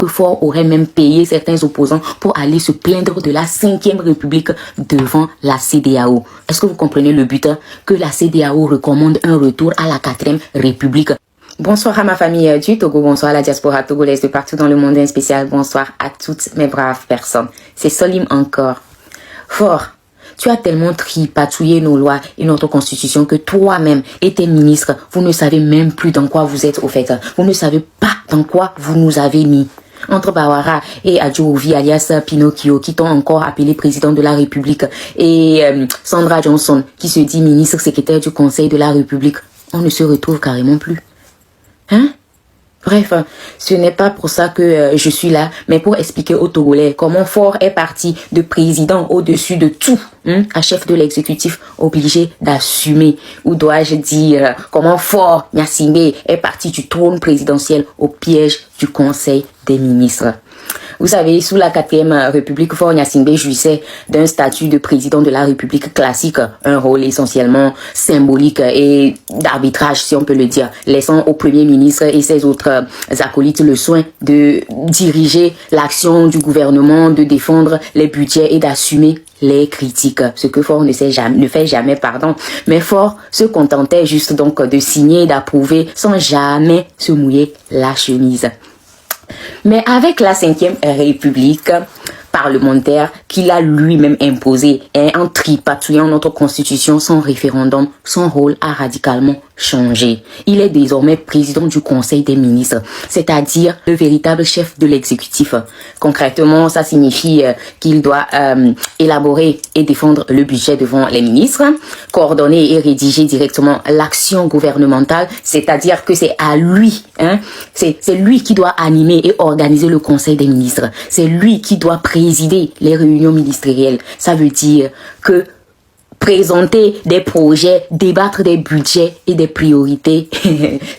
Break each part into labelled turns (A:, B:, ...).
A: que Faure aurait même payé certains opposants pour aller se plaindre de la 5e République devant la CEDEAO. Est-ce que vous comprenez le but? Que la CEDEAO recommande un retour à la 4e République. Bonsoir à ma famille du Togo, bonsoir à la diaspora togolaise de partout dans le monde, un spécial bonsoir à toutes mes braves personnes. C'est Solim encore. Faure, tu as tellement tripatouillé nos lois et notre constitution que toi-même et tes ministres, vous ne savez même plus dans quoi vous êtes au fait. Vous ne savez pas dans quoi vous nous avez mis. Entre Bawara et Adjouvi alias Pinocchio qui t'ont encore appelé président de la République et Sandra Johnson qui se dit ministre secrétaire du Conseil de la République, on ne se retrouve carrément plus. Hein? Bref, ce n'est pas pour ça que je suis là, mais pour expliquer aux Togolais comment Faure est parti de président au-dessus de tout, à chef de l'exécutif obligé d'assumer, ou dois-je dire, comment Faure Gnassingbé est parti du trône présidentiel au piège du Conseil des ministres. Vous savez, sous la 4e République, Faure Gnassingbé jouissait d'un statut de président de la République classique, un rôle essentiellement symbolique et d'arbitrage, si on peut le dire, laissant au Premier ministre et ses autres acolytes le soin de diriger l'action du gouvernement, de défendre les budgets et d'assumer les critiques, ce que Faure ne fait jamais, mais Faure se contentait juste donc de signer, d'approuver, sans jamais se mouiller la chemise. Mais avec la 5e République parlementaire qu'il a lui-même imposée et en tripatouillant notre constitution, son référendum, son rôle a radicalement changé. Il est désormais président du Conseil des ministres, c'est-à-dire le véritable chef de l'exécutif. Concrètement, ça signifie qu'il doit élaborer et défendre le budget devant les ministres, coordonner et rédiger directement l'action gouvernementale, c'est-à-dire que c'est à lui, c'est lui qui doit animer et organiser le Conseil des ministres. C'est lui qui doit présider les réunions ministérielles. Ça veut dire que présenter des projets, débattre des budgets et des priorités,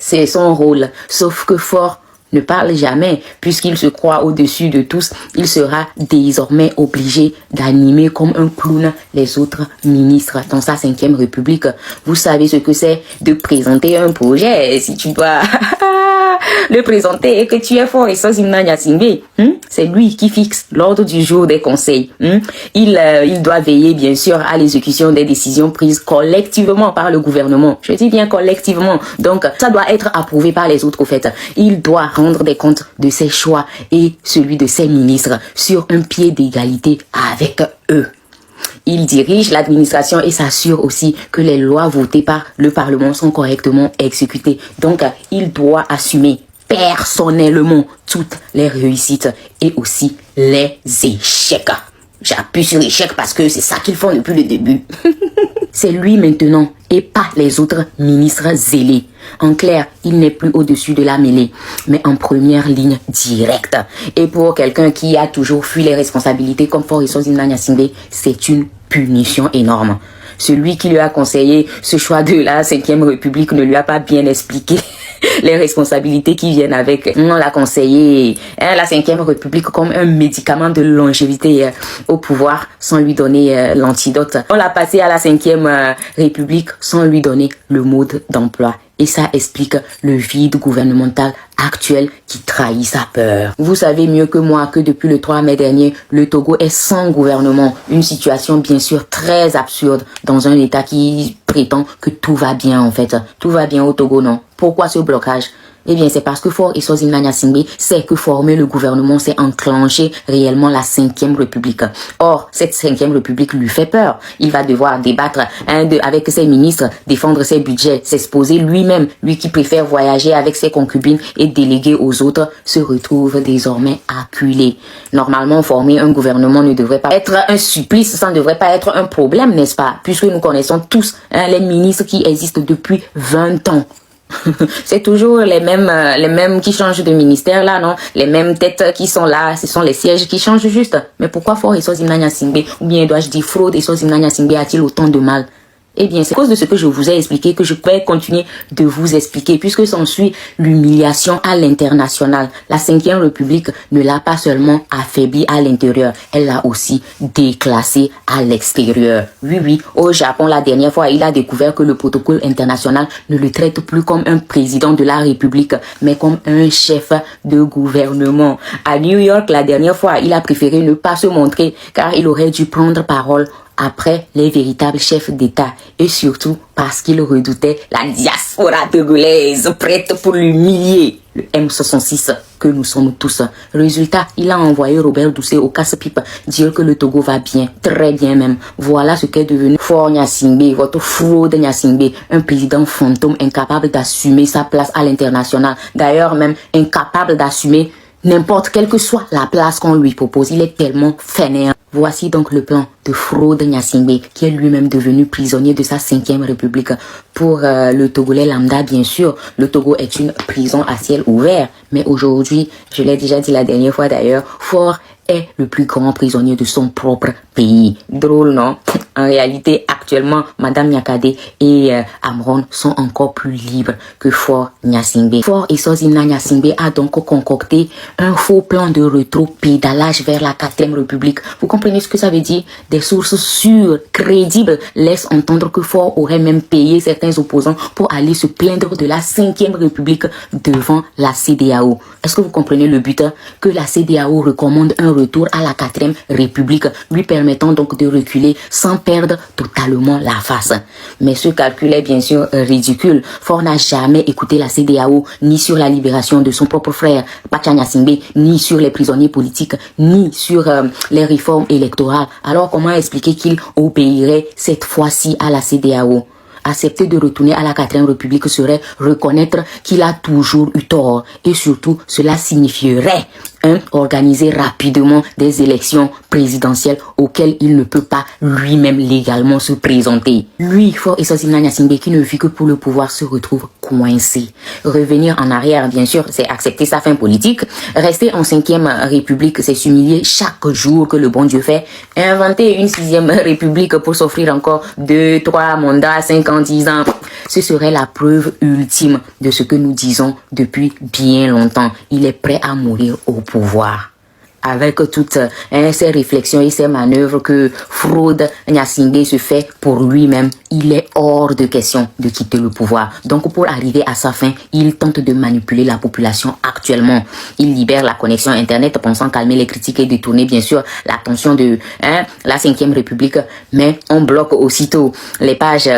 A: c'est son rôle. Sauf que Faure ne parle jamais, puisqu'il se croit au-dessus de tous. Il sera désormais obligé d'animer comme un clown les autres ministres dans sa 5e République. Vous savez ce que c'est de présenter un projet, si tu dois le présenter et que tu es Faure Essosimna Gnassingbé, c'est lui qui fixe l'ordre du jour des conseils. Il doit veiller bien sûr à l'exécution des décisions prises collectivement par le gouvernement. Je dis bien collectivement. Donc ça doit être approuvé par les autres au fait. Il doit rendre des comptes de ses choix et celui de ses ministres sur un pied d'égalité avec eux. Il dirige l'administration et s'assure aussi que les lois votées par le Parlement sont correctement exécutées. Donc, il doit assumer personnellement toutes les réussites et aussi les échecs. J'appuie sur l'échec parce que c'est ça qu'ils font depuis le début. C'est lui maintenant et pas les autres ministres zélés. En clair, il n'est plus au-dessus de la mêlée, mais en première ligne directe. Et pour quelqu'un qui a toujours fui les responsabilités comme Faure Essosimna Gnassingbé, c'est une punition énorme. Celui qui lui a conseillé ce choix de la 5e République ne lui a pas bien expliqué les responsabilités qui viennent avec. On l'a conseillé la 5e République comme un médicament de longévité au pouvoir sans lui donner l'antidote. On l'a passé à la 5e République sans lui donner le mode d'emploi. Et ça explique le vide gouvernemental actuel qui trahit sa peur. Vous savez mieux que moi que depuis le 3 mai dernier, le Togo est sans gouvernement. Une situation bien sûr très absurde dans un État qui prétend que tout va bien en fait. Tout va bien au Togo, non? Pourquoi ce blocage? Eh bien, c'est parce que Faure Essosimna Gnassingbé sait que former le gouvernement, c'est enclencher réellement la 5e République. Or, cette 5e République lui fait peur. Il va devoir débattre avec ses ministres, défendre ses budgets, s'exposer lui-même. Lui qui préfère voyager avec ses concubines et déléguer aux autres, se retrouve désormais acculé. Normalement, former un gouvernement ne devrait pas être un supplice, ça ne devrait pas être un problème, n'est-ce pas? Puisque nous connaissons tous les ministres qui existent depuis 20 ans. C'est toujours les mêmes qui changent de ministère là, non? Les mêmes têtes qui sont là, ce sont les sièges qui changent juste. Mais pourquoi Faure Essosimna Gnassingbé, ou bien dois-je dire Fraude Essosimna Gnassingbé a-t-il autant de mal? Eh bien, c'est à cause de ce que je vous ai expliqué que je vais continuer de vous expliquer, puisque s'ensuit l'humiliation à l'international. La Cinquième République ne l'a pas seulement affaiblie à l'intérieur, elle l'a aussi déclassée à l'extérieur. Oui, oui, au Japon, la dernière fois, il a découvert que le protocole international ne le traite plus comme un président de la République, mais comme un chef de gouvernement. À New York, la dernière fois, il a préféré ne pas se montrer, car il aurait dû prendre parole après les véritables chefs d'État, et surtout parce qu'il redoutait la diaspora togolaise prête pour l'humilier, le M66 que nous sommes tous. Résultat, il a envoyé Robert Doucet au casse-pipe dire que le Togo va bien, très bien même. Voilà ce qu'est devenu Faure Gnassingbé, votre fraude Gnassingbé, un président fantôme incapable d'assumer sa place à l'international, d'ailleurs même incapable d'assumer n'importe quelle que soit la place qu'on lui propose. Il est tellement fainéant. Voici donc le plan de Frode Gnassingbé, qui est lui-même devenu prisonnier de sa 5e République. Pour le Togolais lambda, bien sûr, le Togo est une prison à ciel ouvert. Mais aujourd'hui, je l'ai déjà dit la dernière fois d'ailleurs, Faure est le plus grand prisonnier de son propre pays. Drôle, non? En réalité, actuellement, Madame Nyakade et Amron sont encore plus libres que Faure Gnassingbé. Faure Essozina Gnassingbé a donc concocté un faux plan de rétro-pédalage vers la 4e République. Vous comprenez ce que ça veut dire? Des sources sûres, crédibles, laissent entendre que Faure aurait même payé certains opposants pour aller se plaindre de la 5e République devant la CEDEAO. Est-ce que vous comprenez le but? Que la CEDEAO recommande un retour à la 4e République, lui permettant donc de reculer sans perdre totalement la face. Mais ce calcul est bien sûr ridicule. Faure n'a jamais écouté la CEDEAO, ni sur la libération de son propre frère, Pacha Gnassingbé, ni sur les prisonniers politiques, ni sur les réformes électorales. Alors comment expliquer qu'il obéirait cette fois-ci à la CEDEAO? Accepter de retourner à la 4e République serait reconnaître qu'il a toujours eu tort. Et surtout, cela signifierait organiser rapidement des élections présidentielles auxquelles il ne peut pas lui-même légalement se présenter. Lui, Faure Essozina Gnassingbé, qui ne vit que pour le pouvoir, se retrouve coincé. Revenir en arrière, bien sûr, c'est accepter sa fin politique. Rester en 5e République, c'est s'humilier chaque jour que le bon Dieu fait. Inventer une 6e République pour s'offrir encore 2, 3 mandats, 5 ans, 10 ans. Ce serait la preuve ultime de ce que nous disons depuis bien longtemps. Il est prêt à mourir au pouvoir. Avec toutes ces réflexions et ces manœuvres que Frode Gnassingbé se fait pour lui-même, il est hors de question de quitter le pouvoir. Donc pour arriver à sa fin, il tente de manipuler la population actuellement. Il libère la connexion Internet pensant calmer les critiques et détourner bien sûr l'attention de la 5e République. Mais on bloque aussitôt les pages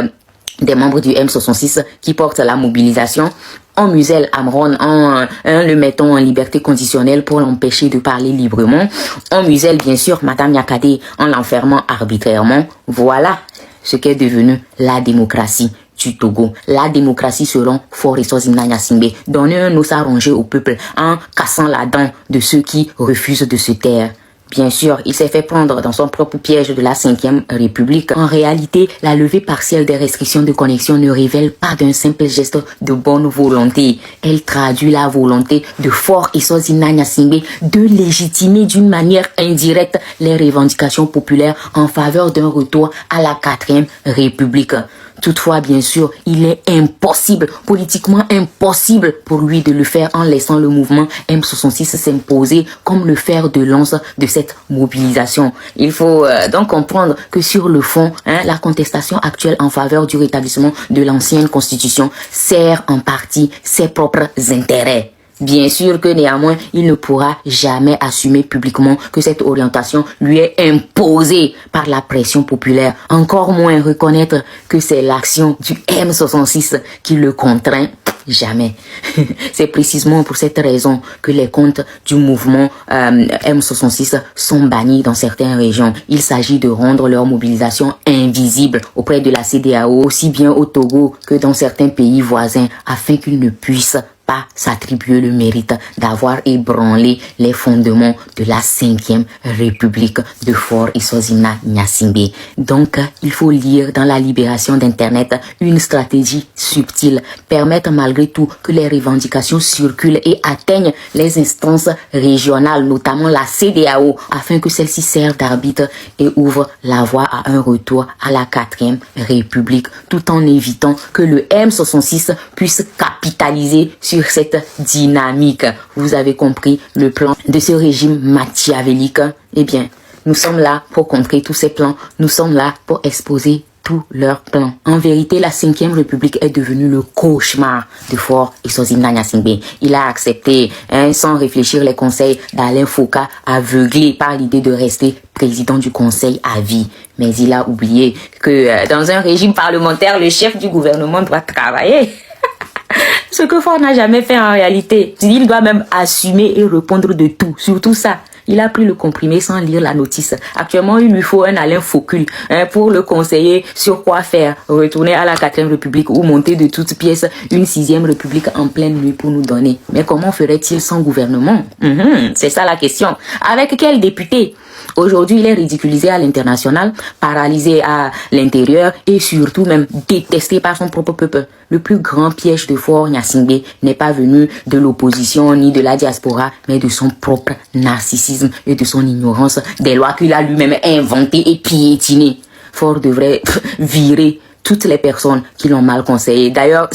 A: des membres du M66 qui portent la mobilisation. On muselle Amron en le mettant en liberté conditionnelle pour l'empêcher de parler librement. On muselle bien sûr Madame Nyakade en l'enfermant arbitrairement. Voilà ce qu'est devenu la démocratie du Togo. La démocratie selon Faure Essozina Gnassingbé. Donner un os à ronger au peuple en cassant la dent de ceux qui refusent de se taire. Bien sûr, il s'est fait prendre dans son propre piège de la 5e République. En réalité, la levée partielle des restrictions de connexion ne révèle pas d'un simple geste de bonne volonté. Elle traduit la volonté de Faure Essozina Gnassingbé de légitimer d'une manière indirecte les revendications populaires en faveur d'un retour à la 4e République. Toutefois, bien sûr, il est impossible, politiquement impossible pour lui de le faire en laissant le mouvement M66 s'imposer comme le fer de lance de cette mobilisation. Il faut donc comprendre que sur le fond, la contestation actuelle en faveur du rétablissement de l'ancienne constitution sert en partie ses propres intérêts. Bien sûr que néanmoins, il ne pourra jamais assumer publiquement que cette orientation lui est imposée par la pression populaire. Encore moins reconnaître que c'est l'action du M66 qui le contraint. Jamais. C'est précisément pour cette raison que les comptes du mouvement M66 sont bannis dans certaines régions. Il s'agit de rendre leur mobilisation invisible auprès de la CEDEAO, aussi bien au Togo que dans certains pays voisins, afin qu'ils ne puissent pas s'attribuer le mérite d'avoir ébranlé les fondements de la 5e République de Faure Eswazina Gnassingbé. Donc, il faut lire dans la libération d'Internet une stratégie subtile, permettre malgré tout que les revendications circulent et atteignent les instances régionales, notamment la CEDEAO, afin que celle-ci serve d'arbitre et ouvre la voie à un retour à la 4e République, tout en évitant que le M66 puisse capitaliser sur cette dynamique. Vous avez compris le plan de ce régime machiavélique? Eh bien, nous sommes là pour contrer tous ces plans. Nous sommes là pour exposer tous leurs plans. En vérité, la 5e République est devenue le cauchemar de Faure Eswazina Gnassingbé. Il a accepté, sans réfléchir, les conseils d'Alain Foucault, aveuglé par l'idée de rester président du conseil à vie. Mais il a oublié que dans un régime parlementaire, le chef du gouvernement doit travailler. Ce que Faure n'a jamais fait en réalité. Il doit même assumer et répondre de tout, surtout ça. Il a pris le comprimé sans lire la notice. Actuellement, il lui faut un Alain Foucault pour le conseiller sur quoi faire. Retourner à la 4e République ou monter de toutes pièces une 6e République en pleine nuit pour nous donner. Mais comment ferait-il sans gouvernement? C'est ça la question. Avec quel député? Aujourd'hui, il est ridiculisé à l'international, paralysé à l'intérieur et surtout même détesté par son propre peuple. Le plus grand piège de Faure Gnassingbé n'est pas venu de l'opposition ni de la diaspora, mais de son propre narcissisme et de son ignorance des lois qu'il a lui-même inventées et piétinées. Faure devrait virer toutes les personnes qui l'ont mal conseillé. D'ailleurs,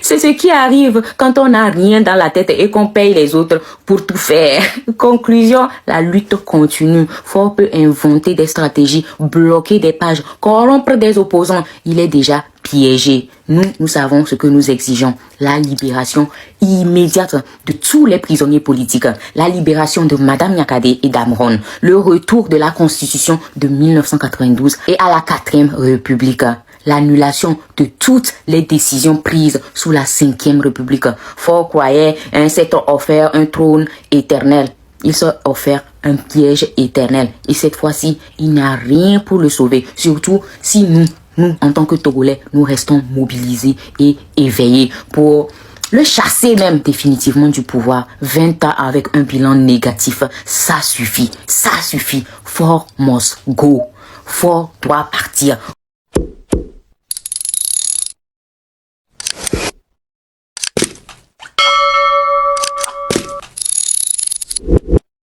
A: c'est ce qui arrive quand on n'a rien dans la tête et qu'on paye les autres pour tout faire. Conclusion, la lutte continue. Faure peut inventer des stratégies, bloquer des pages, corrompre des opposants. Il est déjà piégé. Nous savons ce que nous exigeons. La libération immédiate de tous les prisonniers politiques. La libération de Madame Nyakadé et d'Amron. Le retour de la Constitution de 1992 et à la 4e République. L'annulation de toutes les décisions prises sous la 5e République. Faure croyait s'être offert un trône éternel. Il s'est offert un piège éternel. Et cette fois-ci, il n'y a rien pour le sauver. Surtout si nous, en tant que Togolais, nous restons mobilisés et éveillés pour le chasser même définitivement du pouvoir. 20 ans avec un bilan négatif, ça suffit. Ça suffit. Faure must go. Faure doit partir.